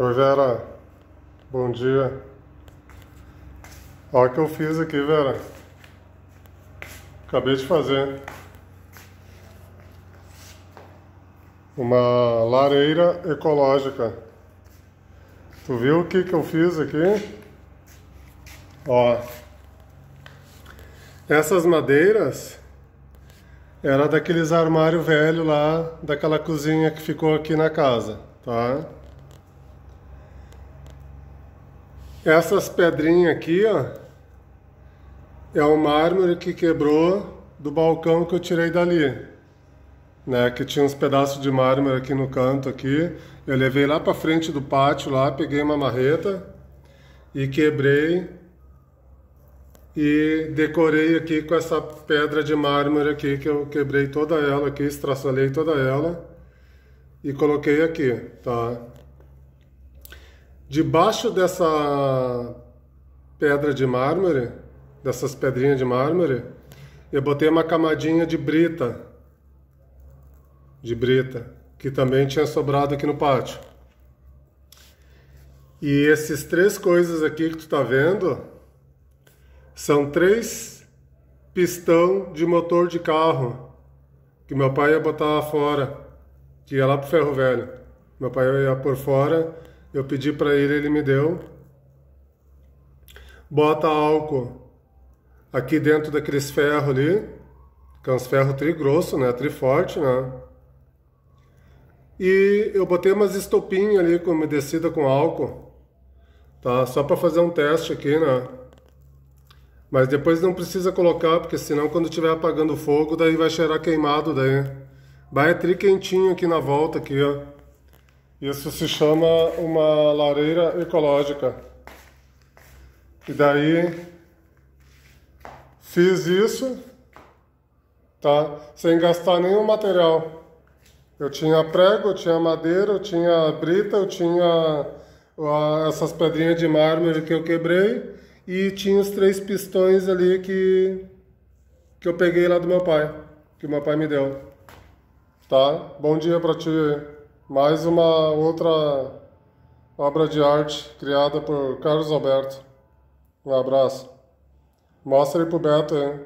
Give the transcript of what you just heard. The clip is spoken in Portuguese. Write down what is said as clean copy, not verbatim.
Oi, Vera. Bom dia. Olha o que eu fiz aqui, Vera. Acabei de fazer uma lareira ecológica. Tu viu o que eu fiz aqui? Ó, essas madeiras era daqueles armários velhos lá, daquela cozinha que ficou aqui na casa, tá? Essas pedrinhas aqui, ó, é o mármore que quebrou do balcão que eu tirei dali, né? Que tinha uns pedaços de mármore aqui no canto aqui. Eu levei lá para frente do pátio lá, peguei uma marreta e quebrei e decorei aqui com essa pedra de mármore aqui que eu quebrei toda ela aqui, estraçalhei toda ela e coloquei aqui, tá? Debaixo dessa pedra de mármore, dessas pedrinhas de mármore, eu botei uma camadinha de brita, que também tinha sobrado aqui no pátio. E esses três coisas aqui que tu tá vendo, são 3 pistão de motor de carro, que meu pai ia botar fora, que ia lá pro ferro velho. Meu pai ia por fora, eu pedi para ele, ele me deu. Bota álcool aqui dentro daqueles ferros ali, que é uns ferros trigrosso, né, triforte, né. E eu botei umas estopinhas ali umedecida com álcool, tá, só para fazer um teste aqui, né. Mas depois não precisa colocar, porque senão quando estiver apagando o fogo, daí vai cheirar queimado daí. Vai tri quentinho aqui na volta, aqui, ó. Isso se chama uma lareira ecológica. E daí fiz isso, tá? Sem gastar nenhum material. Eu tinha prego, eu tinha madeira, eu tinha brita, eu tinha essas pedrinhas de mármore que eu quebrei e tinha os 3 pistões ali que eu peguei lá do meu pai, que o meu pai me deu. Tá? Bom dia pra ti. Mais uma outra obra de arte criada por Carlos Alberto. Um abraço. Mostra aí pro Beto aí.